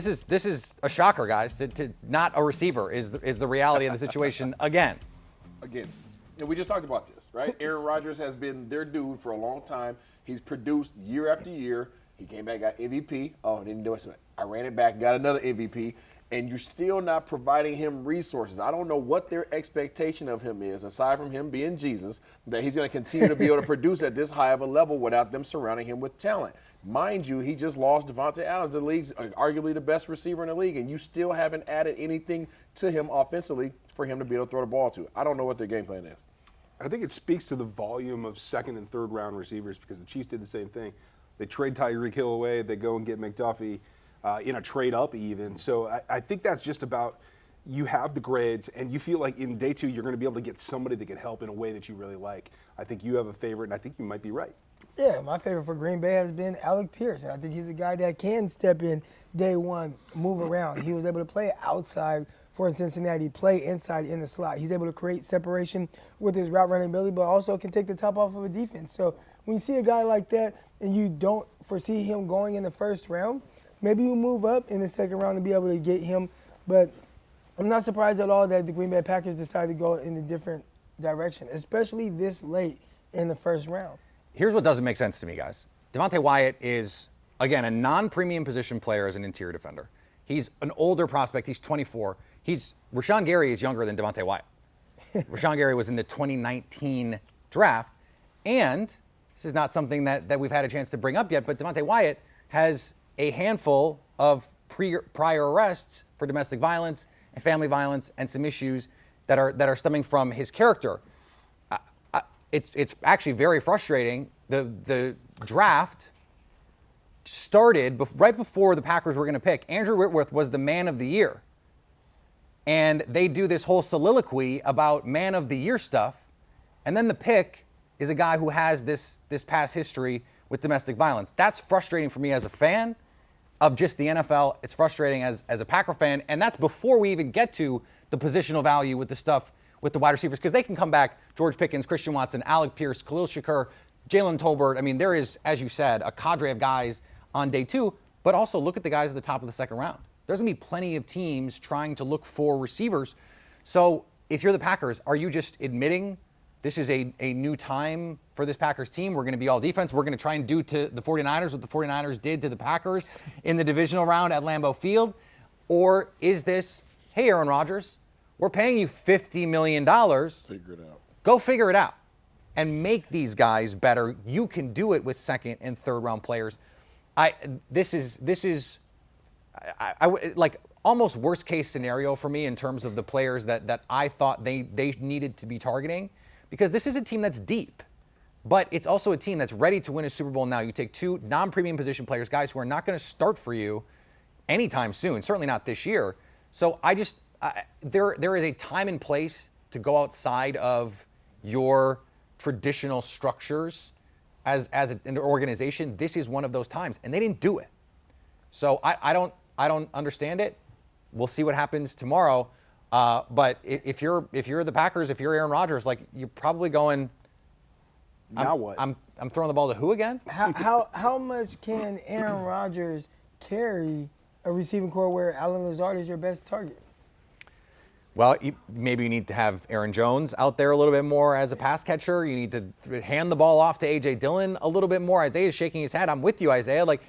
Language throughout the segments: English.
This is a shocker, guys. To not a receiver is the reality of the situation again. Again, and we just talked about this, right? Aaron Rodgers has been their dude for a long time. He's produced year after year. He came back, got MVP. Oh, didn't do it. I ran it back, got another MVP. And you're still not providing him resources. I don't know what their expectation of him is, aside from him being Jesus, that he's going to continue to be able to produce at this high of a level without them surrounding him with talent. Mind you, he just lost Devonte Wyatt, the league's arguably the best receiver in the league, and you still haven't added anything to him offensively for him to be able to throw the ball to. I don't know what their game plan is. I think it speaks to the volume of second and third round receivers because the Chiefs did the same thing. They trade Tyreek Hill away, they go and get McDuffie. In a trade up even. So I think that's just about you have the grades and you feel like in day two you're going to be able to get somebody that can help in a way that you really like. I think you have a favorite and I think you might be right. Yeah, my favorite for Green Bay has been Alec Pierce. And I think he's a guy that can step in day one, move around. He was able to play outside for Cincinnati, play inside in the slot. He's able to create separation with his route running ability, but also can take the top off of a defense. So when you see a guy like that and you don't foresee him going in the first round, maybe you move up in the second round to be able to get him, but I'm not surprised at all that the Green Bay Packers decided to go in a different direction, especially this late in the first round. Here's what doesn't make sense to me, guys. Devonte Wyatt is, again, a non-premium position player as an interior defender. He's an older prospect. He's 24. Rashawn Gary is younger than Devonte Wyatt. Rashawn Gary was in the 2019 draft, and this is not something that we've had a chance to bring up yet, but Devonte Wyatt has a handful of prior arrests for domestic violence and family violence and some issues that are stemming from his character. It's actually very frustrating. The draft started right before the Packers were going to pick. Andrew Whitworth was the man of the year. And they do this whole soliloquy about man of the year stuff. And then the pick is a guy who has this past history with domestic violence. That's frustrating for me as a fan of just the NFL. It's frustrating as a Packer fan, and that's before we even get to the positional value with the stuff with the wide receivers, because they can come back, George Pickens, Christian Watson, Alec Pierce, Khalil Shakur, Jalen Tolbert. I mean, there is, as you said, a cadre of guys on day two, but also look at the guys at the top of the second round. There's going to be plenty of teams trying to look for receivers. So if you're the Packers, are you just admitting this is a new time for this Packers team? We're going to be all defense. We're going to try and do to the 49ers what the 49ers did to the Packers in the divisional round at Lambeau Field? Or is this, hey, Aaron Rodgers, we're paying you $50 million. Figure it out. Go figure it out and make these guys better. You can do it with second and third round players. This is like almost worst case scenario for me in terms of the players that I thought they needed to be targeting, because this is a team that's deep, but it's also a team that's ready to win a Super Bowl now. You take two non-premium position players, guys who are not going to start for you anytime soon, certainly not this year. So there is a time and place to go outside of your traditional structures as an organization. This is one of those times, and they didn't do it. So I don't understand it. We'll see what happens tomorrow. But if you're the Packers, if you're Aaron Rodgers, like, you're probably going, now what? I'm throwing the ball to who again? How much can Aaron Rodgers carry a receiving core where Allen Lazard is your best target? Well, maybe you need to have Aaron Jones out there a little bit more as a pass catcher. You need to hand the ball off to A.J. Dillon a little bit more. Isaiah's shaking his head. I'm with you, Isaiah. Like,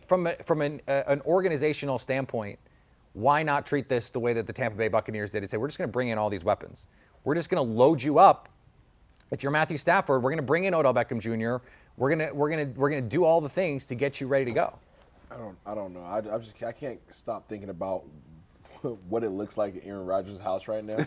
from an organizational standpoint, why not treat this the way that the Tampa Bay Buccaneers did and say, we're just going to bring in all these weapons. We're just going to load you up. If you're Matthew Stafford, we're going to bring in Odell Beckham Jr. We're going to do all the things to get you ready to go. I don't know. I can't stop thinking about what it looks like at Aaron Rodgers' house right now.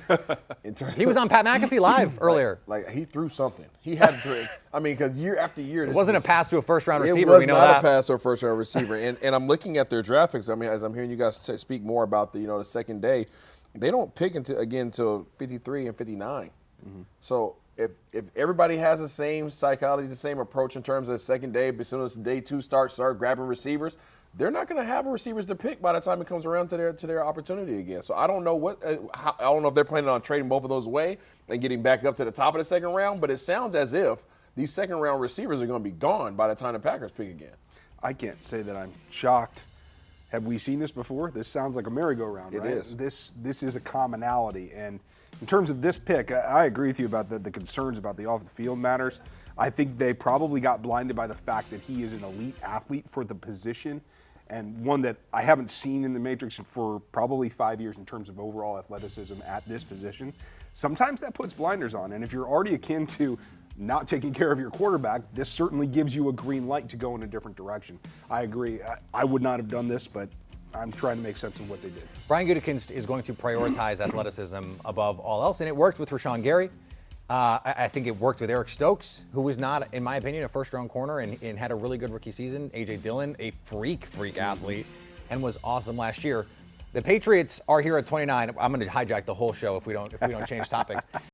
He was on Pat McAfee Live earlier. Like he threw something. He had to throw. I mean, because year after year, it wasn't a pass to a first-round receiver. It was we know not that. a pass to a first-round receiver. And I'm looking at their draft picks. I mean, as I'm hearing you guys speak more about the second day, they don't pick until 53 and 59. Mm-hmm. So if everybody has the same psychology, the same approach in terms of second day, but as soon as day two start grabbing receivers, they're not going to have receivers to pick by the time it comes around to their opportunity again. So I don't know I don't know if they're planning on trading both of those away and getting back up to the top of the second round, but it sounds as if these second round receivers are going to be gone by the time the Packers pick again. I can't say that I'm shocked. Have we seen this before? This sounds like a merry-go-round, right? It is. This is a commonality. And in terms of this pick, I agree with you about the concerns about the off-the-field matters. I think they probably got blinded by the fact that he is an elite athlete for the position, and one that I haven't seen in the Matrix for probably 5 years in terms of overall athleticism at this position. Sometimes that puts blinders on, and if you're already akin to not taking care of your quarterback, this certainly gives you a green light to go in a different direction. I agree. I would not have done this, but I'm trying to make sense of what they did. Brian Gutekunst is going to prioritize athleticism above all else, and it worked with Rashawn Gary. I think it worked with Eric Stokes, who was not, in my opinion, a first-round corner and had a really good rookie season. A.J. Dillon, a freak athlete, and was awesome last year. The Patriots are here at 29. I'm going to hijack the whole show if we don't change topics.